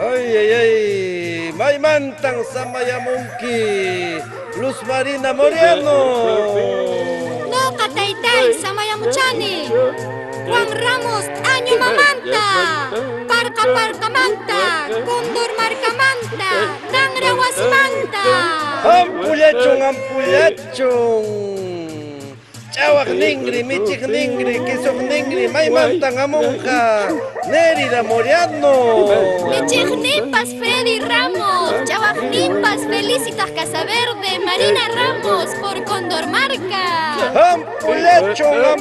Ay, ay, ay, Maymantang Samayamunki, Luz Marina Moriano. No, Kataytay, Samayamuchani. Juan Ramos, Año Mamanta. Parca Parcamanta, Condor Marcamanta, Nangra Wasmanta. Ampulachong. Chawak ningri, michik ningri, kisok ningri, Maymantang Amunka, Nerida Moriano. Michignipas Freddy Ramos, Chavagnipas Felicitas Casaverde, Marina Ramos por Condormarca. Ampulachong.